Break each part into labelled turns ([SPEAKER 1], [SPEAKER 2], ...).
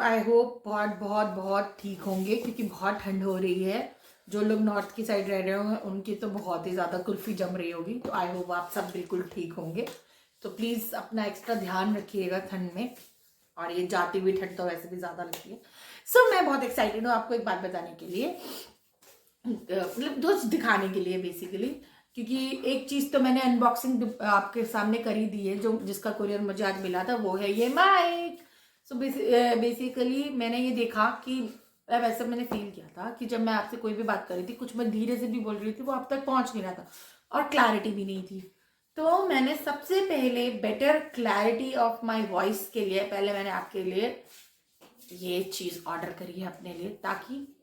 [SPEAKER 1] I hope बहुत बहुत बहुत ठीक होंगे, क्योंकि बहुत ठंड हो रही है। जो लोग नॉर्थ की साइड रह रहे होंगे उनकी तो बहुत ही ज़्यादा कुल्फ़ी जम रही होगी। तो आई होप आप सब बिल्कुल ठीक होंगे। तो प्लीज़ अपना एक्स्ट्रा ध्यान रखिएगा ठंड में। और ये जाती हुई ठंड तो वैसे भी ज़्यादा लगती है। सो मैं बहुत एक्साइटेड हूँ आपको एक बात बताने के लिए, मतलब दोस्त दिखाने के लिए बेसिकली। क्योंकि एक चीज़ तो मैंने अनबॉक्सिंग आपके सामने कर ही दी है, जो जिसका कुरियर मुझे आज मिला था, वो है ये माइक। सो बेसिकली मैंने ये देखा कि वैसे मैंने फील किया था कि जब मैं आपसे कोई भी बात कर रही थी, कुछ मैं धीरे से भी बोल रही थी, वो आप तक पहुंच नहीं रहा था और क्लैरिटी भी नहीं थी। तो मैंने सबसे पहले better clarity of my voice के लिए पहले मैंने आपके लिए ये चीज़ ऑर्डर करी है अपने लिए, ताकि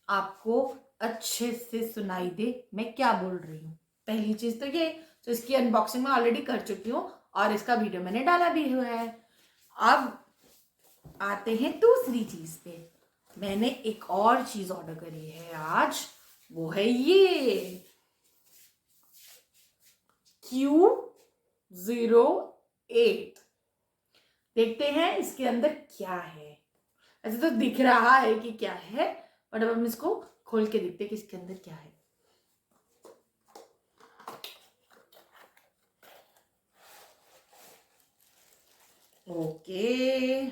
[SPEAKER 1] आपको अच्छे से सुनाई दे मैं क्या बोल रही हूँ। पहली चीज तो ये, तो इसकी अनबॉक्सिंग मैं ऑलरेडी कर चुकी हूँ और इसका वीडियो मैंने डाला भी हुआ है। अब आते हैं दूसरी चीज पे। मैंने एक और चीज ऑर्डर करी है आज, वो है ये Q08। देखते हैं इसके अंदर क्या है। ऐसे तो दिख रहा है कि क्या है, बट अब हम इसको खोल के देखते हैं कि इसके अंदर क्या है। ओके,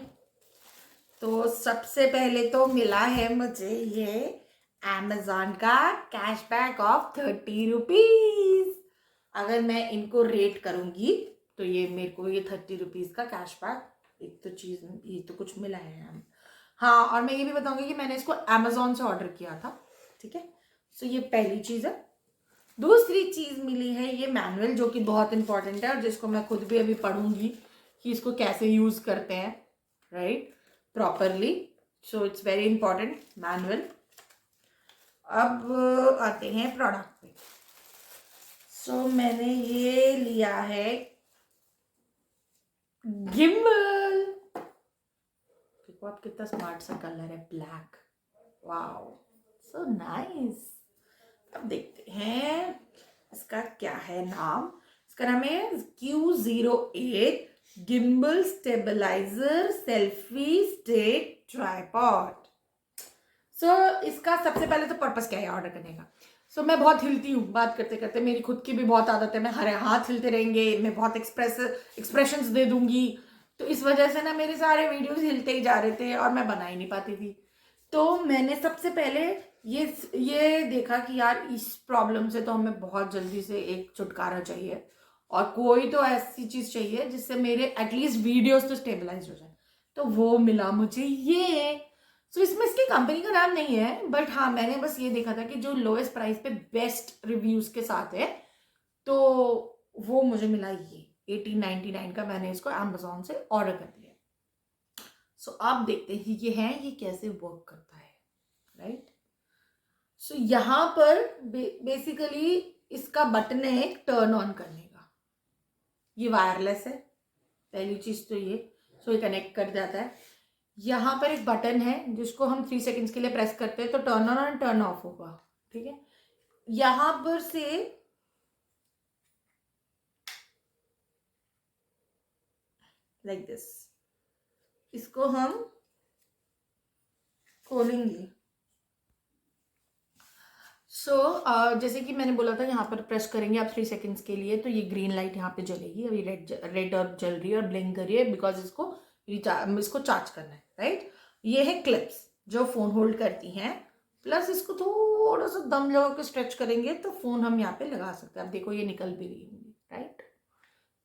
[SPEAKER 1] तो सबसे पहले तो मिला है मुझे ये Amazon का कैशबैक ऑफ 30 रुपीज। अगर मैं इनको रेट करूंगी तो ये मेरे को ये 30 रुपीज का कैशबैक, एक तो चीज ये तो कुछ मिला है। हाँ, और मैं ये भी बताऊंगी कि मैंने इसको Amazon से ऑर्डर किया था। ठीक है, सो ये पहली चीज है। दूसरी चीज मिली है ये मैनुअल, जो कि बहुत इंपॉर्टेंट है और जिसको मैं खुद भी अभी पढ़ूंगी कि इसको कैसे यूज करते हैं, right, properly. So it's very important manual. अब आते हैं प्रोडक्ट पे। सो मैंने ये लिया है गिम्बल। देखो आप, कितना स्मार्ट सा कलर है, ब्लैक। Wow, so nice. अब देखते हैं इसका क्या है नाम। इसका नाम है Q08 gimbal stabilizer selfie stick tripod. So इसका सबसे पहले तो पर्पस क्या है ऑर्डर करने का। सो मैं बहुत हिलती हूँ बात करते करते, मेरी खुद की भी बहुत आदत है, मैं हरे हाथ हिलते रहेंगे, मैं बहुत एक्सप्रेशंस दे दूंगी। तो इस वजह से ना मेरे सारे वीडियोस हिलते ही जा रहे थे और मैं बना ही नहीं पाती थी। तो मैंने सबसे पहले ये देखा कि यार इस प्रॉब्लम से तो हमें बहुत जल्दी से एक छुटकारा चाहिए, और कोई तो ऐसी चीज चाहिए जिससे मेरे एटलीस्ट वीडियोस तो स्टेबलाइज हो जाए। तो वो मिला मुझे ये। सो इसमें इसकी कंपनी का नाम नहीं है, बट हाँ मैंने बस ये देखा था कि जो लोएस्ट प्राइस पे बेस्ट रिव्यूज के साथ है, तो वो मुझे मिला ये 1899 का। मैंने इसको Amazon से ऑर्डर कर दिया। सो आप देखते हैं ये कैसे वर्क करता है, राइट। सो यहाँ पर बेसिकली इसका बटन है एक टर्न ऑन करने का। ये वायरलेस है, पहली चीज तो ये। सो ये कनेक्ट कर जाता है। यहाँ पर एक बटन है जिसको हम 3 सेकेंड्स के लिए प्रेस करते हैं तो टर्न ऑन और टर्न ऑफ होगा। ठीक है, यहाँ पर से लाइक दिस इसको हम खोलेंगे। जैसे कि मैंने बोला था, यहाँ पर प्रेस करेंगे आप 3 सेकेंड्स के लिए तो ये ग्रीन लाइट यहाँ पे जलेगी। अभी रेड और जल रही है और ब्लिंक कर रही है, बिकॉज इसको चार्ज करना है, राइट। ये है क्लिप्स जो फोन होल्ड करती हैं, प्लस इसको थोड़ा सा दम लगा के स्ट्रेच करेंगे तो फोन हम यहाँ पे लगा सकते हैं। अब देखो ये निकल भी रही होंगी, राइट।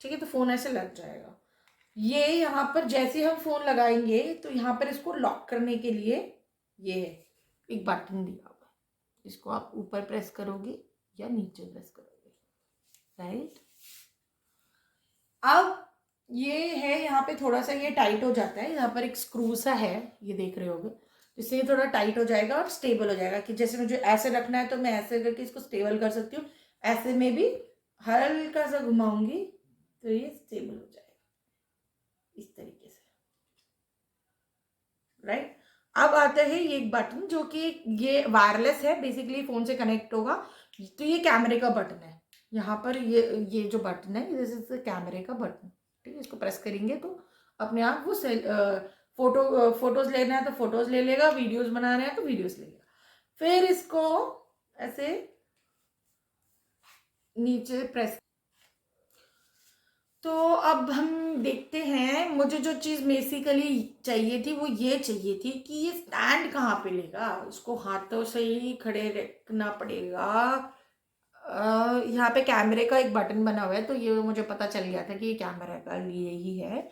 [SPEAKER 1] ठीक है, तो फोन ऐसे लग जाएगा। ये यहाँ पर जैसे हम फोन लगाएंगे तो यहाँ पर इसको लॉक करने के लिए ये एक बटन दिया हुआ है, इसको आप ऊपर प्रेस करोगे या नीचे प्रेस करोगे, राइट। अब ये है यहाँ पे थोड़ा सा ये टाइट हो जाता है, यहाँ पर एक स्क्रू सा है, ये देख रहे होगे, जिससे ये थोड़ा टाइट हो जाएगा और स्टेबल हो जाएगा। कि जैसे मुझे ऐसे रखना है तो मैं ऐसे करके इसको स्टेबल कर सकती हूँ, ऐसे में भी हल्का सा घुमाऊंगी तो ये स्टेबल हो जाएगा इस तरीके से, राइट। अब आता है ये एक बटन जो कि ये वायरलेस है, बेसिकली फोन से कनेक्ट होगा। तो ये कैमरे का बटन है। यहाँ पर ये जो बटन है, दिस इज कैमरे का बटन। ठीक है, इसको प्रेस करेंगे तो अपने आप वो फोटोज लेना है तो फोटोज ले लेगा, वीडियोस बनाने हैं तो वीडियोस ले लेगा। फिर इसको ऐसे नीचे प्रेस। तो अब हम देखते हैं, मुझे जो चीज़ बेसिकली चाहिए थी वो ये चाहिए थी कि ये स्टैंड कहाँ पे लेगा, इसको हाथों से ही खड़े रखना पड़ेगा। यहाँ पे कैमरे का एक बटन बना हुआ है, तो ये मुझे पता चल गया था कि ये कैमरा का लिए ही है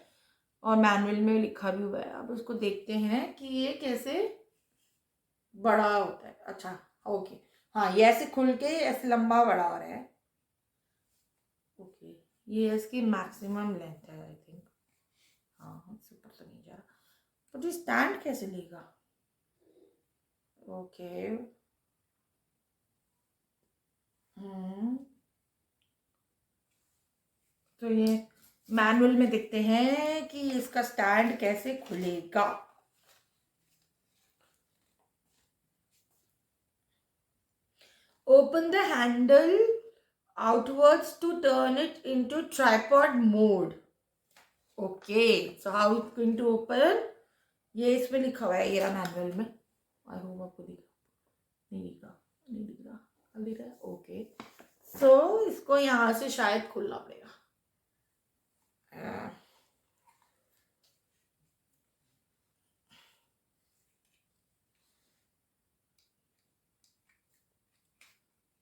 [SPEAKER 1] और मैनुअल में लिखा भी हुआ है। अब उसको देखते हैं कि ये कैसे बड़ा होता है। अच्छा ओके, हाँ ये ऐसे खुल के ऐसे लंबा बड़ा हो रहा है। ओके, ये इसकी मैक्सिमम लेंथ है आई थिंक। हाँ सुपर तो नहीं जा रहा, तो ये स्टैंड कैसे लेगा? ओके तो ये मैनुअल में देखते हैं कि इसका स्टैंड कैसे खुलेगा। Open the handle outwards to turn it into tripod mode. Okay, so how it's going to open? ये इसमें लिखा हुआ है, ये रहा मैनुअल में। आई होप आपको दिख नहीं दिख रहा, नहीं दिख रहा, अब दिख रहा है। ओके सो इसको यहाँ से शायद खोलना पड़ेगा।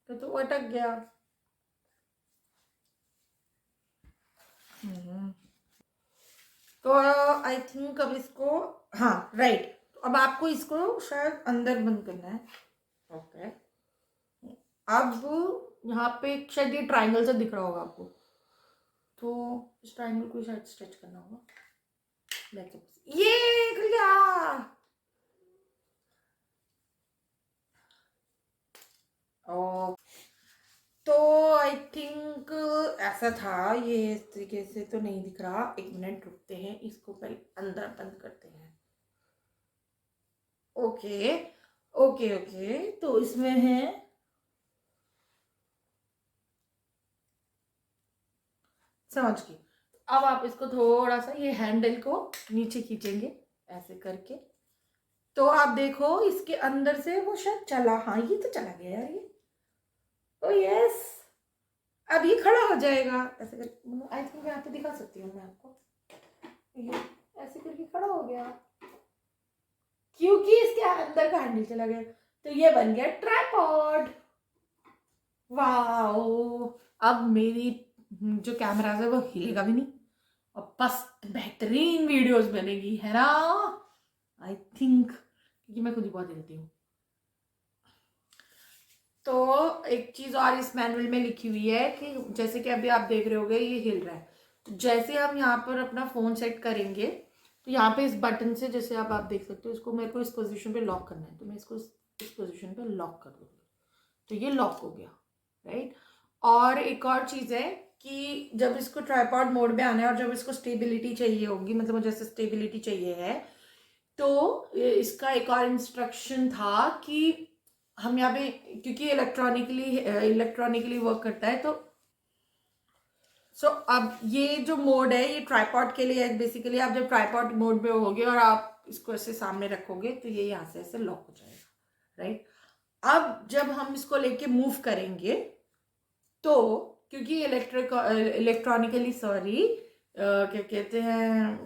[SPEAKER 1] तो अटक गया। तो आई थिंक अब इसको, हाँ राइट, अब आपको इसको शायद अंदर बंद करना है। ओके अब यहाँ पे शायद ये ट्रायंगल सा दिख रहा होगा आपको, तो इस ट्रायंगल को शायद स्ट्रेच करना होगा। ये खुल गया। ओ तो आई थिंक ऐसा था, ये इस तरीके से तो नहीं दिख रहा। एक मिनट रुकते हैं, इसको पहले अंदर बंद करते हैं। ओके ओके ओके, तो इसमें है, समझ गई। अब आप इसको थोड़ा सा ये हैंडल को नीचे खींचेंगे ऐसे करके, तो आप देखो इसके अंदर से वो शायद चला। हाँ ये तो चला गया यार ये। ओ यस, अब ये खड़ा हो जाएगा ऐसे कर। आई थिंक यहाँ पे दिखा सकती हूँ मैं आपको, ये ऐसे करके खड़ा हो गया क्योंकि इसके अंदर का हैंडल चला गया। तो ये बन गया ट्राइपॉड। वाओ, अब मेरी जो कैमरा है वो हिलेगा भी नहीं और बस बेहतरीन वीडियोस बनेगी, है ना? आई थिंक, क्योंकि मैं खुद ही बहुत हिलती हूँ। तो एक चीज और इस मैनुअल में लिखी हुई है कि जैसे कि अभी आप देख रहे होगे ये हिल रहा है, तो जैसे हम यहाँ पर अपना फोन सेट करेंगे तो यहाँ पे इस बटन से, जैसे आप देख सकते हो, इसको मेरे को इस पोजीशन पे लॉक करना है, तो मैं इसको इस पोजीशन पे लॉक कर दूंगी, तो ये लॉक हो गया, राइट। और एक और चीज है कि जब इसको ट्राइपॉड मोड में आना है और जब इसको स्टेबिलिटी चाहिए होगी, मतलब जैसे स्टेबिलिटी चाहिए है, तो इसका एक और इंस्ट्रक्शन था कि हम यहाँ पे, क्योंकि इलेक्ट्रॉनिकली वर्क करता है, तो अब ये जो मोड है ये ट्राइपॉड के लिए है। बेसिकली आप जब ट्राइपॉड मोड में होगे और आप इसको ऐसे सामने रखोगे तो ये यहाँ से ऐसे लॉक हो जाएगा, राइट। अब जब हम इसको लेके मूव करेंगे तो, क्योंकि इलेक्ट्रॉनिकली क्या कहते हैं,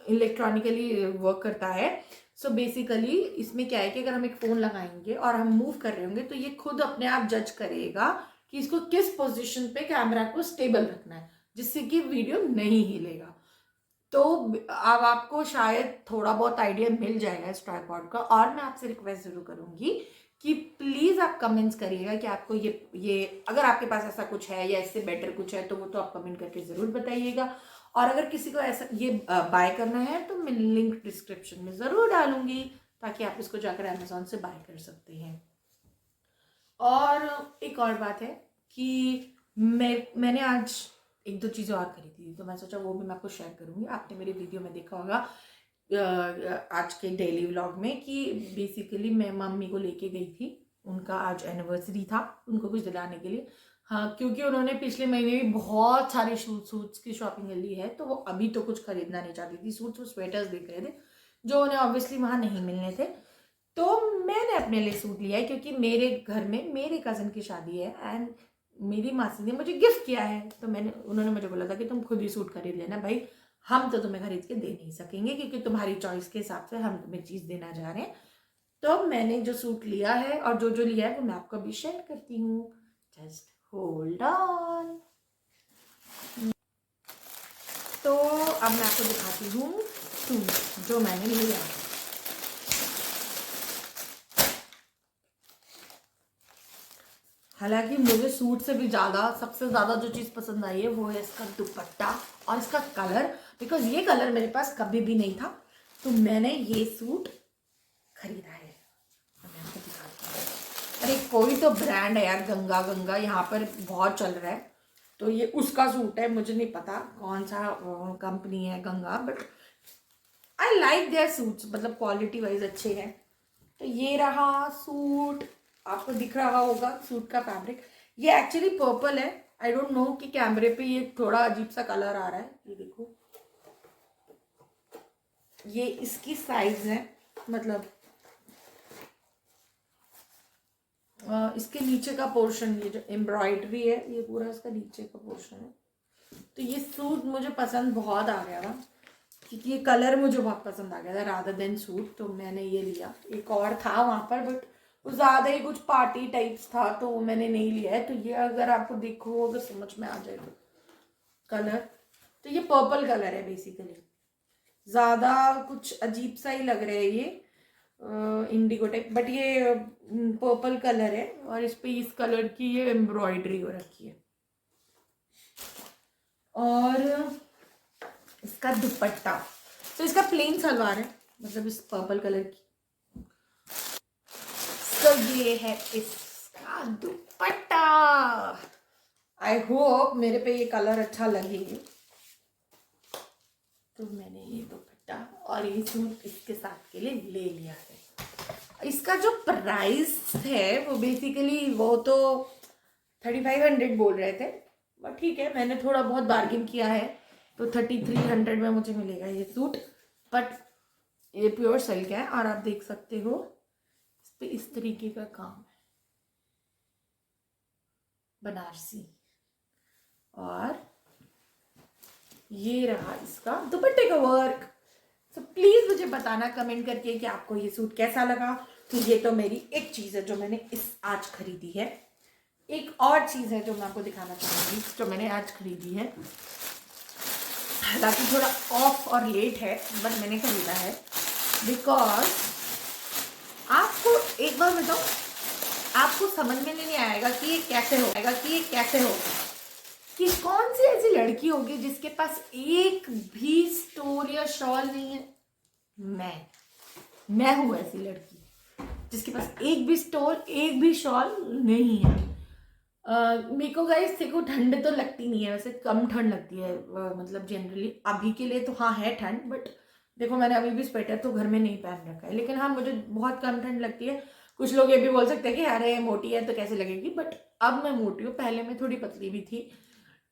[SPEAKER 1] इलेक्ट्रॉनिकली वर्क करता है, सो बेसिकली इसमें क्या है कि अगर हम एक फ़ोन लगाएंगे और हम मूव कर रहे होंगे तो ये खुद अपने आप जज करेगा कि इसको किस पोजीशन पे कैमरा को स्टेबल रखना है जिससे कि वीडियो नहीं हिलेगा। तो अब आपको शायद थोड़ा बहुत आइडिया मिल जाएगा इस ट्राइपॉड का। और मैं आपसे रिक्वेस्ट जरूर करूंगी कि प्लीज़ आप कमेंट्स करिएगा कि आपको ये अगर आपके पास ऐसा कुछ है या इससे बेटर कुछ है तो वो तो आप कमेंट करके ज़रूर बताइएगा। और अगर किसी को ऐसा ये बाय करना है तो मैं लिंक डिस्क्रिप्शन में ज़रूर डालूंगी ताकि आप इसको जाकर अमेजोन से बाय कर सकते हैं। और एक और बात है कि मैंने आज एक दो चीज़ें और खरीदी थी, तो मैं सोचा वो भी मैं आपको शेयर करूँगी। आपने मेरी वीडियो में देखा होगा आज के डेली व्लॉग में कि बेसिकली मैं मम्मी को लेके गई थी, उनका आज एनिवर्सरी था, उनको कुछ दिलाने के लिए। हाँ, क्योंकि उन्होंने पिछले महीने भी बहुत सारे सूट्स की शॉपिंग कर ली है, तो वो अभी तो कुछ खरीदना नहीं चाहती थी। सूट्स और स्वेटर्स देख रहे थे, जो उन्हें ऑब्वियसली वहाँ नहीं मिलने थे। तो मैंने अपने लिए सूट लिया है क्योंकि मेरे घर में मेरे कज़न की शादी है एंड मेरी मासी ने मुझे गिफ्ट किया है। तो उन्होंने मुझे बोला था कि तुम खुद ही सूट खरीद लेना भाई, हम तो तुम्हें खरीद के दे नहीं सकेंगे क्योंकि तुम्हारी चॉइस के हिसाब से हम तुम्हें चीज़ देना चाह रहे हैं। तो मैंने जो सूट लिया है और जो जो लिया है वो मैं आपको अभी शेयर करती हूँ। Just hold on. तो अब मैं आपको दिखाती हूँ सूट जो मैंने लिया है। हालांकि मुझे सूट से भी ज़्यादा सबसे ज़्यादा जो चीज़ पसंद आई है वो है इसका दुपट्टा और इसका कलर, बिकॉज ये कलर मेरे पास कभी भी नहीं था। तो मैंने ये सूट खरीदा है। मैं आपको दिखाती हूँ। अरे कोई तो ब्रांड है यार, गंगा गंगा यहाँ पर बहुत चल रहा है, तो ये उसका सूट है। मुझे नहीं पता कौन सा कंपनी है Ganga, but I like their suits, मतलब क्वालिटी वाइज अच्छे हैं। तो ये रहा सूट, आपको दिख रहा होगा सूट का फैब्रिक। ये एक्चुअली पर्पल है। आई डोंट नो कि कैमरे पे ये थोड़ा अजीब सा कलर आ रहा है। ये देखो, ये इसकी साइज है, मतलब इसके नीचे का पोर्शन, ये जो एम्ब्रॉयडरी है ये पूरा इसका नीचे का पोर्शन है। तो ये सूट मुझे पसंद बहुत आ गया था क्योंकि ये कलर मुझे बहुत पसंद आ गया था रादर देन सूट। तो मैंने ये लिया। एक और था वहाँ पर बट वो ज़्यादा ही कुछ पार्टी टाइप्स था तो वो मैंने नहीं लिया है। तो ये अगर आपको देखो, अगर समझ में आ जाए तो कलर, तो ये पर्पल कलर है बेसिकली। ज़्यादा कुछ अजीब सा ही लग रहा है ये इंडिगो टाइप, बट ये पर्पल कलर है और इस पे इस कलर की ये एम्ब्रॉयडरी हो रखी है। और इसका दुपट्टा, तो इसका प्लेन सलवार है, मतलब इस पर्पल कलर की। तो ये है इसका दुपट्टा। आई होप मेरे पे ये कलर अच्छा लगे। तो मैंने ये दुपट्टा और ये सूट इसके साथ के लिए ले लिया है। इसका जो प्राइस है वो बेसिकली वो तो 3500 बोल रहे थे, बट ठीक है मैंने थोड़ा बहुत बार्गिन किया है तो 3300 में मुझे मिलेगा ये सूट। बट ये प्योर सिल्क है और आप देख सकते हो इस पे इस तरीके का काम है, बनारसी। और ये रहा इसका दुपट्टे का वर्क। तो प्लीज मुझे बताना कमेंट करके कि आपको ये सूट कैसा लगा। तो ये तो मेरी एक चीज है जो मैंने आज खरीदी है। एक और चीज है जो मैं आपको दिखाना चाहूंगी जो मैंने आज खरीदी है, हालांकि थोड़ा ऑफ और लेट है बट मैंने खरीदा है बिकॉज आपको एक बार बताऊं, आपको समझ में नहीं आएगा कि ये कैसे हो कि कौन सी ऐसी लड़की होगी जिसके पास एक भी स्टोल या शॉल नहीं है। मैं हूं ऐसी लड़की जिसके पास एक भी स्टोल एक भी शॉल नहीं है। मेरे को गाइस देखो ठंड तो लगती नहीं है, वैसे कम ठंड लगती है मतलब जनरली अभी के लिए तो हाँ है ठंड, बट देखो मैंने अभी भी स्वेटर तो घर में नहीं पहन रखा है, लेकिन हाँ मुझे बहुत कम ठंड लगती है। कुछ लोग ये भी बोल सकते हैं कि अरे मोटी है तो कैसे लगेगी, बट अब मैं मोटी हूँ, पहले मैं थोड़ी पतली भी थी,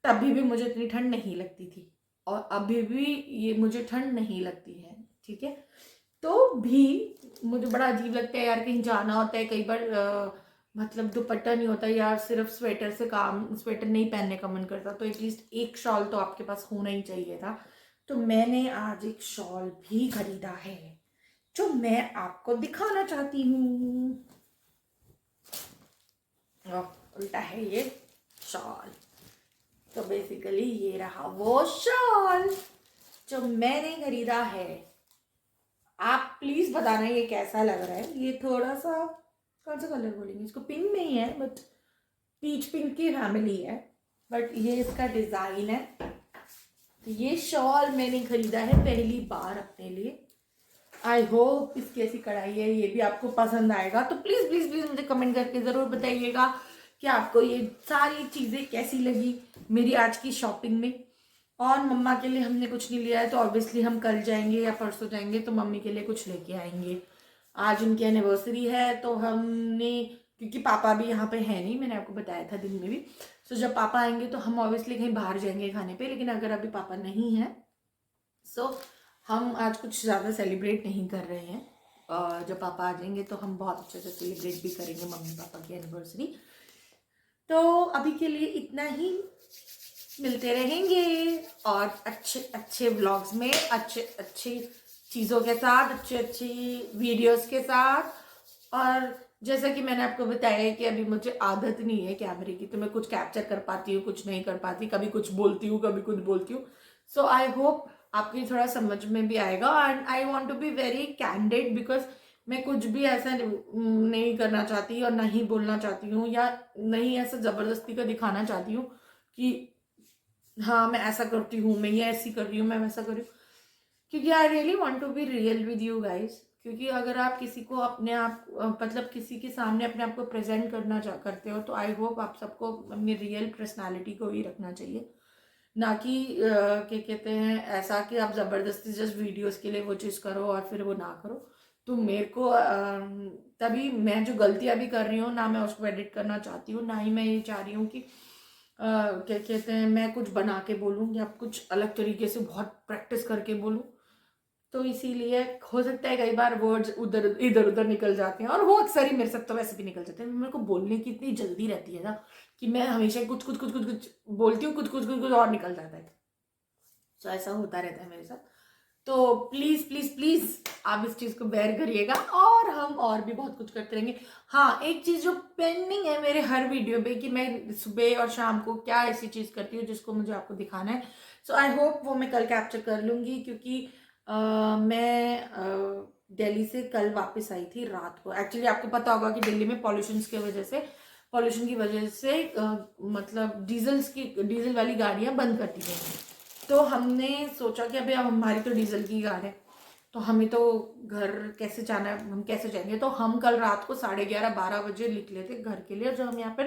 [SPEAKER 1] तभी भी मुझे इतनी ठंड नहीं लगती थी और अभी भी ये मुझे ठंड नहीं लगती है, ठीक है। तो भी मुझे बड़ा अजीब लगता है यार, कहीं जाना होता है कई बार मतलब दुपट्टा नहीं होता यार, सिर्फ स्वेटर से काम, स्वेटर नहीं पहनने का मन करता, तो एटलीस्ट एक शॉल तो आपके पास होना ही चाहिए था। तो मैंने आज एक शॉल भी खरीदा है जो मैं आपको दिखाना चाहती हूँ। उल्टा है ये शॉल। तो बेसिकली ये रहा वो शॉल जो मैंने खरीदा है। आप प्लीज बताना ये कैसा लग रहा है। ये थोड़ा सा कौन सा कलर बोलेंगे इसको, पिंक में ही है बट पीच पिंक की फैमिली है, बट ये इसका डिजाइन है। तो ये शॉल मैंने खरीदा है पहली बार अपने लिए। आई होप इसकी ऐसी कढ़ाई है ये भी आपको पसंद आएगा। तो प्लीज प्लीज प्लीज मुझे कमेंट करके जरूर बताइएगा कि आपको ये सारी चीजें कैसी लगी मेरी आज की शॉपिंग में। और मम्मा के लिए हमने कुछ नहीं लिया है तो ऑब्वियसली हम कल जाएंगे या परसों जाएंगे तो मम्मी के लिए कुछ लेके आएंगे। आज उनकी एनिवर्सरी है तो हमने, क्योंकि पापा भी यहाँ पे है नहीं, मैंने आपको बताया था दिन में भी, तो जब पापा आएंगे तो हम ऑब्वियसली कहीं बाहर जाएंगे खाने पे, लेकिन अगर अभी पापा नहीं है सो हम आज कुछ ज़्यादा सेलिब्रेट नहीं कर रहे हैं, और जब पापा आ जाएंगे तो हम बहुत अच्छे से सेलिब्रेट भी करेंगे मम्मी पापा की एनिवर्सरी। तो अभी के लिए इतना ही, मिलते रहेंगे और अच्छे अच्छे व्लॉग्स में, अच्छे अच्छी चीज़ों के साथ, अच्छी अच्छी वीडियोस के साथ। और जैसा कि मैंने आपको बताया कि अभी मुझे आदत नहीं है कैमरे की, तो मैं कुछ कैप्चर कर पाती हूँ, कुछ नहीं कर पाती, कभी कुछ बोलती हूँ, कभी कुछ बोलती हूँ। सो आई होप आपकी थोड़ा समझ में भी आएगा। And I want to be very candid, because मैं कुछ भी ऐसा नहीं करना चाहती और नहीं बोलना चाहती हूँ, या नहीं ऐसा ज़बरदस्ती का दिखाना चाहती हूँ कि हाँ मैं ऐसा करती हूँ, मैं ये ऐसी कर रही हूँ, मैं वैसा कर रही हूँ। क्योंकि I really want to be real with you guys. क्योंकि अगर आप किसी को अपने आप मतलब किसी के सामने अपने आप को प्रेजेंट करना करते हो, तो आई होप आप सबको अपनी रियल पर्सनालिटी को ही रखना चाहिए, ना कि क्या कहते हैं ऐसा कि आप ज़बरदस्ती जस्ट वीडियोस के लिए वो चीज़ करो और फिर वो ना करो। तो मेरे को तभी मैं जो गलतियाँ भी कर रही हूँ ना, मैं उसको एडिट करना चाहती हूँ, ना ही मैं ये चाह रही हूँ कि क्या कहते हैं मैं कुछ बना के बोलूँ या कुछ अलग तरीके से बहुत प्रैक्टिस करके बोलूँ। तो इसीलिए हो सकता है कई बार वर्ड्स उधर इधर उधर निकल जाते हैं, और वो अक्सर ही मेरे साथ तो वैसे भी निकल जाते हैं। मेरे को बोलने की इतनी जल्दी रहती है ना कि मैं हमेशा कुछ कुछ कुछ कुछ कुछ बोलती हूँ, कुछ कुछ कुछ कुछ और निकल जाता है। तो ऐसा होता रहता है मेरे साथ। तो प्लीज़ प्लीज़ प्लीज़ आप इस चीज़ को बेयर करिएगा, और हम और भी बहुत कुछ करते रहेंगे। हाँ, एक चीज़ जो पेंडिंग है मेरे हर वीडियो पे कि मैं सुबह और शाम को क्या ऐसी चीज़ करती हूँ जिसको मुझे आपको दिखाना है। सो आई होप वो मैं कल कैप्चर कर लूँगी, क्योंकि मैं दिल्ली से कल वापस आई थी रात को। एक्चुअली आपको पता होगा कि दिल्ली में पॉल्यूशन की वजह से मतलब डीजल वाली गाड़ियाँ बंद कर दी गई हैं। तो हमने सोचा कि अभी अब हमारी तो डीजल की कार है, तो हमें तो घर कैसे जाना है, हम कैसे जाएंगे। तो हम कल रात को 11:30-12 बजे निकले थे घर के लिए, जो हम यहाँ पर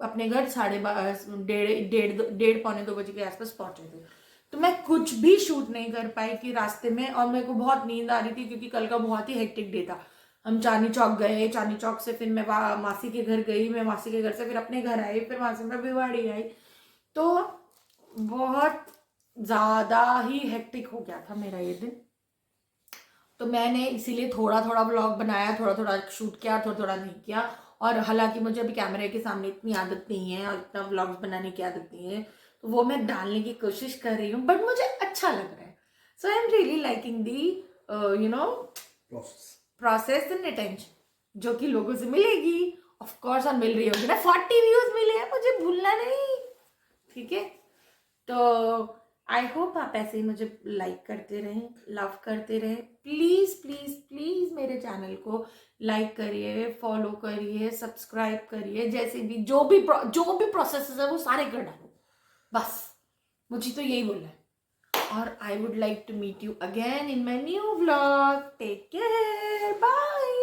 [SPEAKER 1] अपने घर 1:30 1:30 1:30 पौने 2 बजे के आसपास पहुंचे थे। तो मैं कुछ भी शूट नहीं कर पाई कि रास्ते में, और मेरे को बहुत नींद आ रही थी क्योंकि कल का बहुत ही हेक्टिक डे था। हम चांदनी चौक गए, चांदनी चौक से फिर मैं मासी के घर गई, मैं मासी के घर से फिर अपने घर आई, फिर वहां से मैं भिवाड़ी आई। तो बहुत ज़्यादा ही हेक्टिक हो गया था मेरा ये दिन। तो मैंने इसीलिए थोड़ा थोड़ा व्लॉग बनाया, थोड़ा थोड़ा शूट किया, थोड़ा थोड़ा नहीं किया। और हालांकि मुझे अभी कैमरे के सामने इतनी आदत नहीं है और इतना व्लॉग्स बनाने की आदत नहीं है, तो वो मैं डालने की कोशिश कर रही हूँ, बट मुझे अच्छा लग रहा है। So I am really liking the you know process and attention जो कि लोगों से मिलेगी। ऑफ कोर्स और मिल रही होगी ना, 40 व्यूज मिले हैं, मुझे भूलना नहीं, ठीक है। तो आई होप आप ऐसे ही मुझे लाइक करते रहें, लव करते रहें। प्लीज़ प्लीज़ प्लीज़ मेरे चैनल को लाइक करिए, फॉलो करिए, सब्सक्राइब करिए, जैसे भी जो भी प्रोसेस है वो सारे कर डालो, बस मुझे तो यही बोलना है। और I would like to meet you again in my new vlog. Take care, bye.